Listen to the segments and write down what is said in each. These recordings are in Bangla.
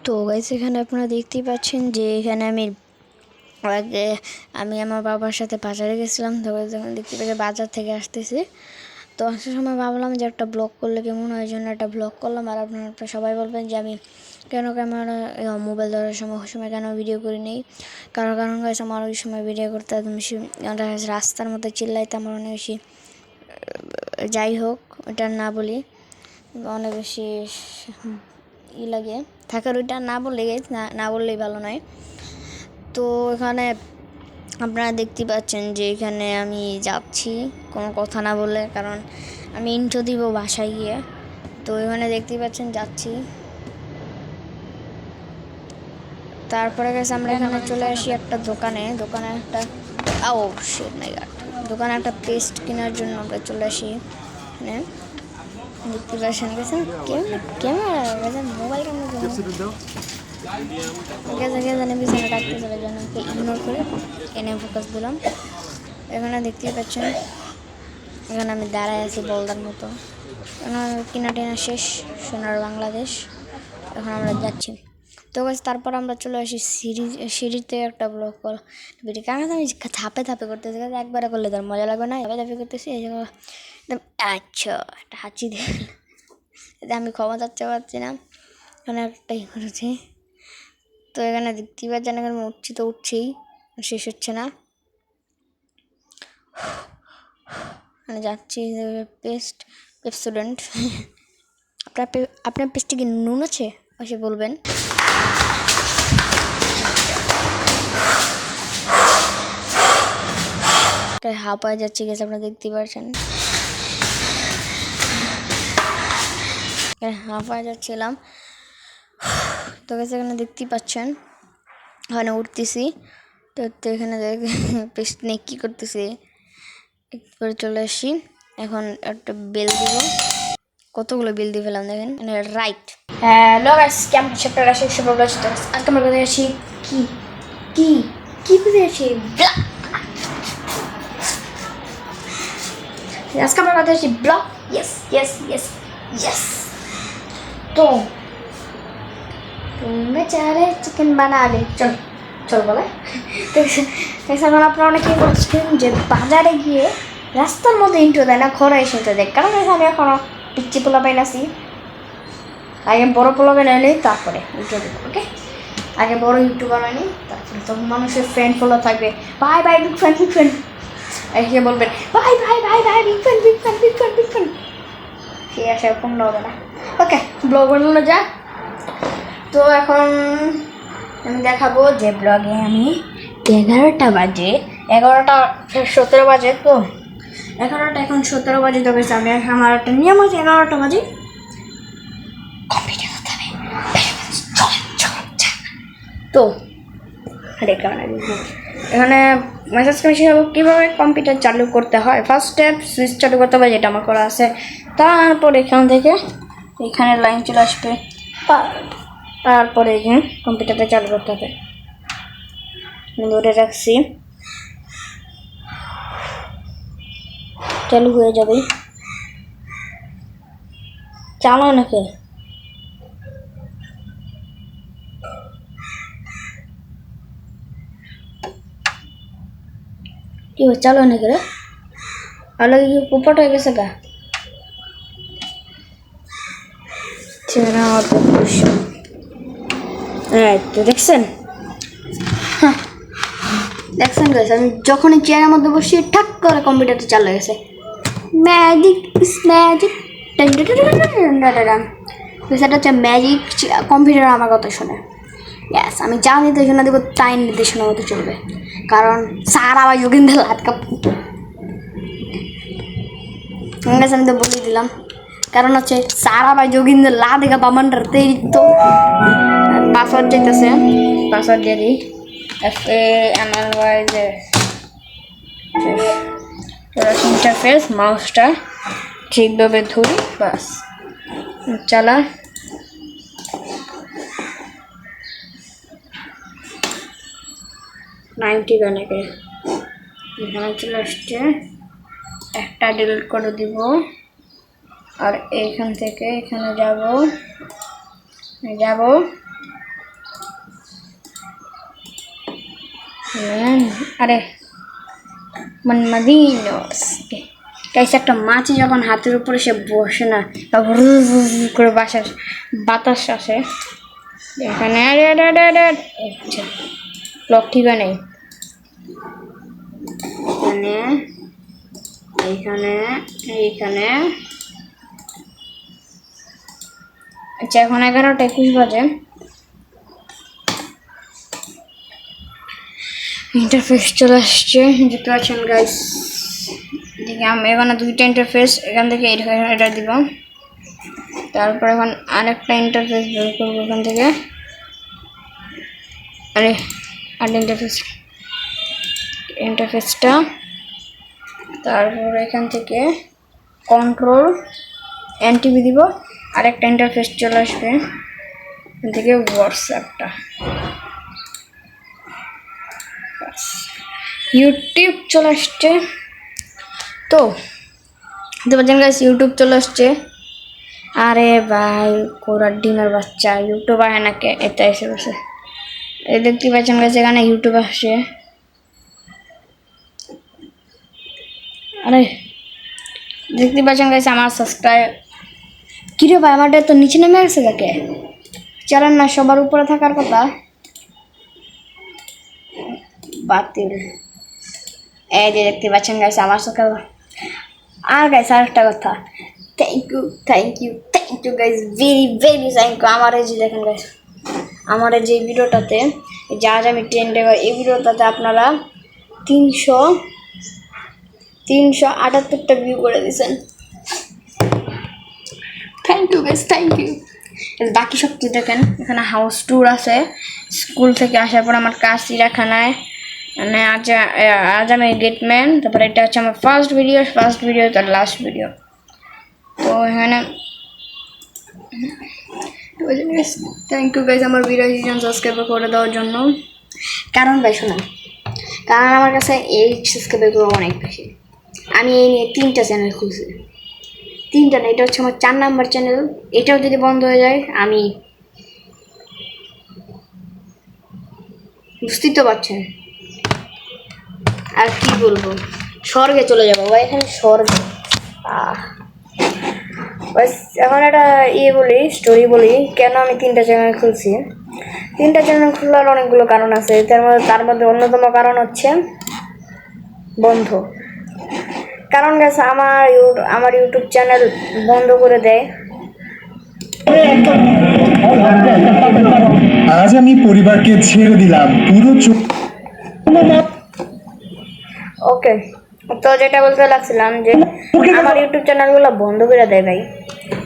তো গাইস এখানে আপনারা দেখতেই পাচ্ছেন যে এখানে আমি আমার বাবার সাথে বাজারে গেছিলাম। তো যখন দেখতে পাচ্ছি বাজার থেকে আসতেছি, তো আসার সময় ভাবলাম যে একটা ব্লগ করলে কেমন হয়, জন্য একটা ব্লগ করলাম। আর আপনারা সবাই বলবেন যে আমি কেন ক্যামেরা মোবাইল ধরার সময় কেন ভিডিও করি নেই। কারণ গাইস আমার ওই সময় ভিডিও করতে একদম বেশি রাস্তার মধ্যে চিল্লাইতে আমার অনেক বেশি, যাই হোক ওটা না বলি, অনেক বেশি লাগে থাকার, ওইটা না বললে না বললেই ভালো নয়। তো এখানে আপনারা দেখতে পাচ্ছেন যে এখানে আমি যাচ্ছি কোনো কথা না বললে, কারণ আমি ইন্ট্রো দিব বাসায় গিয়ে। তো এখানে দেখতেই পাচ্ছেন যাচ্ছি। তারপরে গেছে আমরা এখানে চলে আসি একটা দোকানে একটা দোকানে একটা পেস্ট কেনার জন্য আমরা চলে আসি। এখানে দেখতে পাচ্ছেন গেছেন ক্যামেরা গেছেন মোবাইল ক্যামেরা জানে পিছনে ডাকতে চলে জন্য ইগনোর করে এনে ফোকাস দিলাম। এখানে দেখতেই পাচ্ছেন এখানে আমি দাঁড়ায় আছি বলদার মতো। কিনা টেনা শেষ, সোনার বাংলাদেশ। এখন আমরা যাচ্ছি। তো তারপর আমরা চলে আসি সিঁড়িতে একটা ব্লগ কল ভিডিও, কারণ আমি ধাপে করতেছি, একবারে করলে তার মজা লাগবে না। ধাপে করতেছি এই জন্য একদম আচ্ছা একটা হাঁচি দিয়ে আমি ক্ষমা চাচ্ছে পারছি না, এখানে একটাই করেছি। তো এখানে দেখতেই পাচ্ছেন এখানে উঠছি, তো উঠছেই, শেষ হচ্ছে না। মানে যাচ্ছি স্টুডেন্ট আপনার পেস্টে কি নুন আছে এসে বলবেন। হাঁপায় যাচ্ছে গেছে, আপনারা দেখতেই পাচ্ছেন হাঁপায় যাচ্ছিলাম। তো গেছে এখানে দেখতেই পাচ্ছেন ওখানে উঠতেছি। তো এখানে পেস্ট নিয়ে কী করতেছি একবার চলে আসি। এখন একটা বেল দিব, কতগুলো বেল দিয়ে ফেলাম দেখেন রাইট। হ্যালো গাইস, কেমন আছেন আপনারা? আজকে আমরা কোথায় আসি, কি কি কি কোথায় আসি আজকে আমরা কোথায় আসি ব্লগ। ইয়েস। তো তুমি চারে চিকেন বানালে চল বলে। এখন আপনারা অনেকে বলছেন যে বাজারে গিয়ে রাস্তার মধ্যে ইন্ট্রো দেয় না, ঘরে এসে ইন্ট্রো দেয়। কারণ আমি এখনো পিচ্ছি পোলা পাই নাছি, আগে বড় পোলা বানাইনি তারপরে ইন্ট্রো দেবো। ওকে, আগে বড় ইউটিউবার বানাই, তারপরে তখন মানুষের ফ্রেন্ড ফলো থাকবে, বাই বিগ ফ্রেন্ড এসে বলবেন বাই বিগ ফ্রেন্ড সে আসে পূর্ণ হবে না। ওকে, ব্লগ বানানো যাক। তো এখন আমি দেখাবো যে ব্লগে আমি 11টা বাজে, 11:17 বাজে। তো 11টা এখন 17 বাজে। তো গেছে আমি আমার একটা নিয়ম আছে, 11টা বাজে কম্পিউটার করতে হবে। তো এখানে মেসেজ করেছি কীভাবে কম্পিউটার চালু করতে হয়। ফার্স্ট স্টেপ সুইচ চালু করতে হবে, যেটা আমার করা আছে। তারপর এখান থেকে এখানে লাইন চলে আসবে, তারপরে এখানে কম্পিউটারটা চালু করতে হবে। ধরে রাখছি, চালু হয়ে যাবে। চালো নাকি কি চালো নাকি রে, আলো কি পোপট হয়ে গেছে গা। তো দেখছেন গাইস, আমি যখনই চেয়ারের মধ্যে বসি ঠাক করে কম্পিউটারটা চালু হয়ে গেছে। ম্যাজিক সেটা হচ্ছে ম্যাজিক। কম্পিউটার আমার কথা শোনে। ইয়াস, আমি যা নির্দেশনা দেবো তাই নির্দেশনা মতো চলবে, কারণ স্যার আবার যোগিন্দ্র লাটকা আমি তো বলে দিলাম। কারণ হচ্ছে স্যার আবার যোগিন্দ্র লা দেখা বামানটার তৈরি। তো পাসওয়ার্ড চাইতেছে, পাসওয়ার্ড দিয়ে দিই FAMLY ইন্টারফেস। মাউসটা ঠিকভাবে ধরি, বাস চালা। অনেকে এখানে চলে আসছে, একটা ডিলিট করে দিব। আর এইখান থেকে এখানে যাব আরে মনমাদিনোস গাইস, একটা মাছি যখন হাতের উপরে সে বসে না তখন করে বাতাস আসে এখানে। আচ্ছা ক্লক ঠিক নেই এখানে, এইখানে, এইখানে। আচ্ছা এখন 11:21 বাজে। ইন্টারফেস চলে আসছে, দেখতে পাচ্ছেন গাইস। দেখি আমি এখানে দুইটা ইন্টারফেস, এখান থেকে এটা দিব, তারপর এখন আরেকটা ইন্টারফেস বের করবো এখান থেকে। আরে আর ইন্টারফেসটা, তারপর এখান থেকে কন্ট্রোল এনটিভি দিব, আরেকটা ইন্টারফেস চলে আসবে এখান থেকে, হোয়াটসঅ্যাপটা, ইউটিউব চলে আসছে। তো দেখতে পাচ্ছেন গাইস ইউটিউব চলে আসছে। আরে ভাই কোরার ডিমের বাচ্চা, ইউটিউব আয় নাকি এতে এসে বসে। এই দেখতে পাচ্ছেন গাইস এখানে ইউটিউব আসছে। আরে দেখতে পাচ্ছেন গাইস আমার সাবস্ক্রাইব, কিরে ভাই আমারটা তো নিচে নেমে গেছে দেখে, চলেন না সবার উপরে থাকার কথা, বাতিল। এই যে দেখতে পাচ্ছেন গাইস আমার সাবস্ক্রাইব। আর গাইস আরেকটা কথা, thank you guys, very thank you. আমার এই যে দেখেন গাইস, আমার এই যে ভিডিওটাতে যা আজ আমি ট্রেন্ডে, এই ভিডিওটাতে আপনারা 378টা ভিউ করে দিয়েছেন। Thank you guys, thank you. বাকি সব কি দেখেন, এখানে হাউস ট্যুর আছে, স্কুল থেকে আসার পর আমার কাজ চিড়িয়াখানায়, মানে আজ আমি গেটম্যান, তারপরে এটা হচ্ছে আমার ফার্স্ট ভিডিও তার লাস্ট ভিডিও। তো এখানে থ্যাংক ইউ গাইজ আমার 82 জন সাবস্ক্রাইবার করে দেওয়ার জন্য। কারণ ভাই শোনেন, কারণ আমার কাছে এই সাবস্ক্রাইবারগুলো অনেক বেশি। আমি এই নিয়ে 3টা চ্যানেল খুলছি, 3টা না, এটা হচ্ছে আমার 4 নাম্বার চ্যানেল। এটাও যদি বন্ধ হয়ে যায় আমি, বুঝতেই তো পারছেন, আর কি বলবো, স্বর্গে চলে যাবো ভাই, এখানে স্বর্গে। এখন একটা স্টোরি বলি কেন আমি 3টা চ্যানেল খুলছি। 3টা চ্যানেল খোলার অনেকগুলো কারণ আছে, তার মধ্যে অন্যতম কারণ হচ্ছে বন্ধ। কারণ গেছে আমার ইউটিউব চ্যানেল বন্ধ করে দেয়। আজ আমি পরিবারকে ছেড়ে দিলাম পুরো। ওকে, তো যেটা বলতে লাগছিলাম যে আমার ইউটিউব চ্যানেলগুলো বন্ধ করে দেয় ভাই।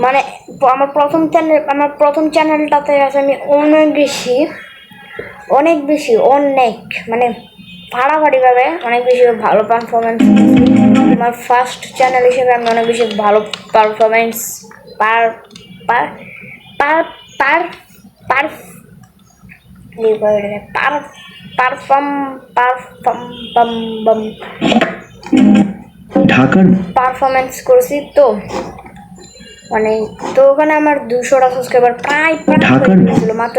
মানে আমার প্রথম চ্যানেলটাতে আছে আমি অনেক বেশি মানে ফাড়াফাড়িভাবে অনেক বেশি ভালো পারফরমেন্স। আমার ফার্স্ট চ্যানেল হিসেবে আমি অনেক বেশি ভালো পারফরমেন্স পারফরমেন্স করছি। তো মানে তো ওখানে আমার 200টা সাবস্ক্রাইবার প্রায় ছিল, মাত্র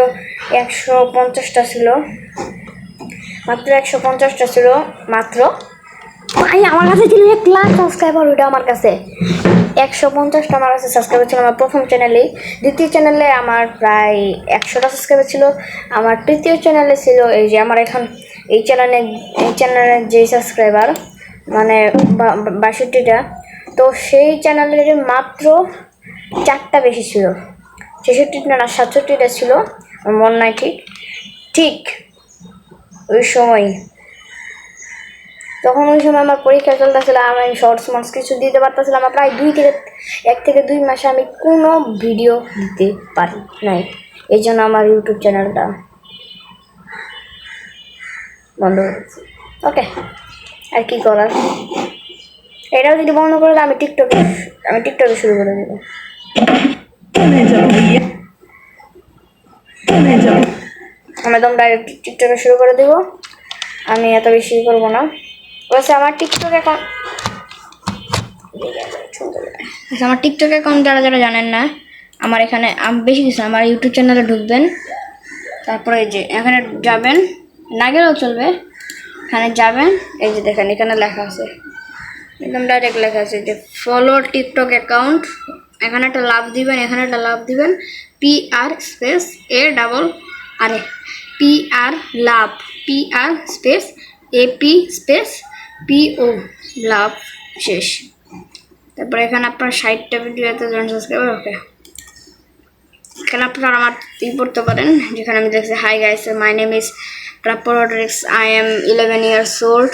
150টা ছিল, মাত্র ভাই আমার কাছে ছিল 1 লাখ সাবস্ক্রাইবার। ওইটা আমার কাছে 150টা আমার কাছে সাবস্ক্রাইবার ছিল আমার প্রথম চ্যানেলেই। দ্বিতীয় চ্যানেলে আমার প্রায় 100টা সাবস্ক্রাইবার ছিল। আমার তৃতীয় চ্যানেলে ছিল এই যে আমার এখন এই চ্যানেলের যে সাবস্ক্রাইবার মানে 62টা। তো সেই চ্যানেলের মাত্র 4টা বেশি ছিল, 66টা না 67টা ছিল, মন নাই ঠিক ওই সময়। তখন ওই সময় আমার পরীক্ষা চলতেছিল, আমি শর্টস কিছু দিতে পারতেছিলাম না। প্রায় 1 থেকে 2 মাসে আমি কোনো ভিডিও দিতে পারি নাই। এই জন্য আমার ইউটিউব চ্যানেলটা বন্ধ হয়ে গেছে। ওকে, আর কি করার, এটাও যদি বন্ধ করে আমি টিকটকে শুরু করে দেবো। আমি একদম ডাইরেক্ট টিকটকে শুরু করে দেবো, আমি এত বেশি করবো না। বলছে আমার টিকটক অ্যাকাউন্ট যারা জানেন না, আমার এখানে বেশি কিছু, আমার ইউটিউব চ্যানেলে ঢুকবেন, তারপরে যে এখানে যাবেন, না গেলেও চলবে, এখানে যাবেন, এই যে দেখেন এখানে লেখা আছে, একদম ডাইরেক্ট লেখা আছে যে ফলো টিকটক অ্যাকাউন্ট। এখানে একটা লাভ দিবেন, এখানে একটা লাভ দিবেন, PR স্পেস ARR PR লাভ, PR space AP space PO লাভ শেষ। তারপরে এখানে আপনার 60টা ভিডিওতে সাবস্ক্রাইবার। ওকে, এখানে আপনারা আমার পড়তে পারেন, যেখানে আমি দেখছি hi guys, my name is Prapya Rodricks, I am 11 years old,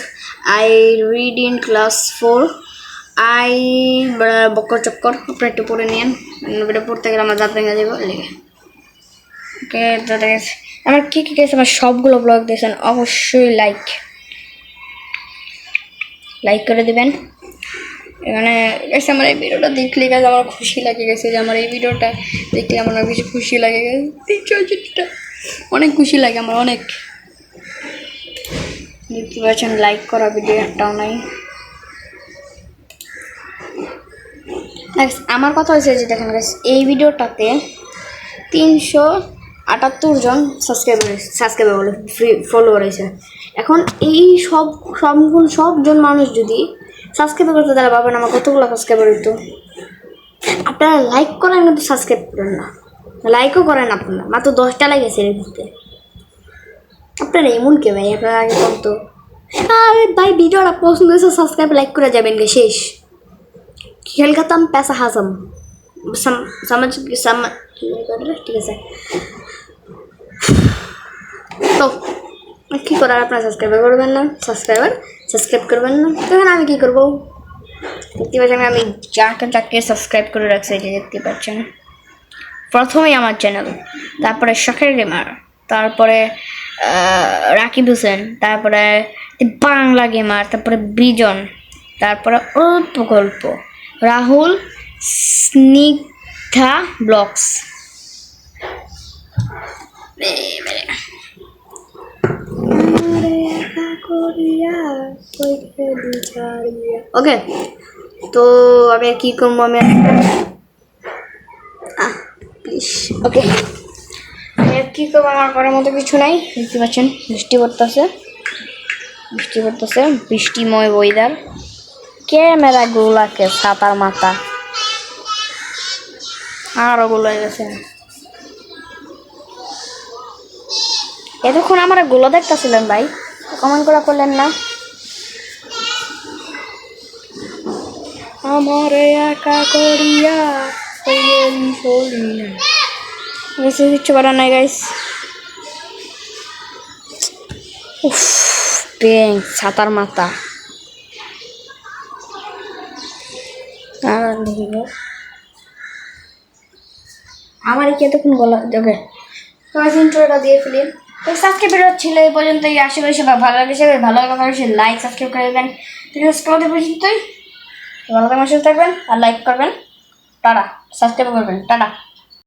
I read in class 4, I বক্কর চক্কর। আপনারা একটু পড়ে নিন, এটা পড়তে গেলে আমার দাঁত ভেঙে যাবো লেগে। ওকে, তো দেখেছি আমার কী কী গেছে, আমার সবগুলো ব্লগ দেখছেন, অবশ্যই লাইক করে দেবেন। এখানে গেছে আমার এই ভিডিওটা দেখলে গেছে আমার খুশি লাগে গেছে, যে আমার এই ভিডিওটা দেখলে আমার বেশি খুশি লাগে গেছে, অনেক খুশি লাগে আমার, অনেক। দেখতে পাচ্ছেন লাইক করা ভিডিও একটাও নাই। আমার কথা হয়েছে যে দেখেন এই ভিডিওটাতে 378 জন সাবস্ক্রাইবার বলে ফলোয়ার হয়েছে। এখন এই সবজন মানুষ যদি সাবস্ক্রাইব করতে, তাহলে ভাবেন আমার কতগুলো সাবস্ক্রাইবার হইতো। আপনারা লাইক করেন কিন্তু সাবস্ক্রাইব করেন না, লাইকও করেন আপনারা, মাত্র 10টা লাইক আছে এর ভিতরে। আপনারা এমন কে ভাই? আপনারা আগে কত আরে ভাই ভিডিওটা পছন্দ হয়েছে সাবস্ক্রাইব লাইক করে যাবেন গে, শেষ। খেল খতম, पैसा হাজম, समझ ঠিক আছে। তো কী করার, আপনারা সাবস্ক্রাইব করবেন না, সাবস্ক্রাইব করবেন না, তখন আমি কী করবো? দেখতে পাচ্ছেন আমি যাকে সাবস্ক্রাইব করে রাখছি, যে দেখতে পাচ্ছেন প্রথমেই আমার চ্যানেল, তারপরে শখের গেমার, তারপরে রাকিব হোসেন, তারপরে বাংলা গেমার, তারপরে বিজন, তারপরে অল্প গল্প, রাহুল, স্নিগ্ধা ব্লগস। ওকে, তো আমি কি করবো, আমি প্লিজ ওকে, আমি আর কী করবো, আমার করার মতো কিছু নাই। দেখতে পাচ্ছেন বৃষ্টি পড়তেছে, বৃষ্টিময় ওয়েদার। ক্যামেরা গুলাকে ছাতার মাথা আরো গুলো হয়ে গেছে। এতক্ষণ আমার গুলো দেখতেছিলেন ভাই, কমেন্ট করে করলেন না। আমার একা করিয়া কিচ্ছু করার নাই গাইস। উফ, ব্যাং ছাতার মাথা। আমার কি এতক্ষণ গলা ওকে, ইন্ট্রোটা দিয়ে ফেলি। তো আজকে ভিডিও ছিল এই পর্যন্ত, আশেপাশে বা ভালো লাগে ভালো লাগে লাইক সাবস্ক্রাইব করে দেবেন। আমাদের পর্যন্তই, ভালো থাকবেন, সুস্থ থাকবেন আর লাইক করবেন, টাটা, সাবস্ক্রাইব করবেন, টাটা।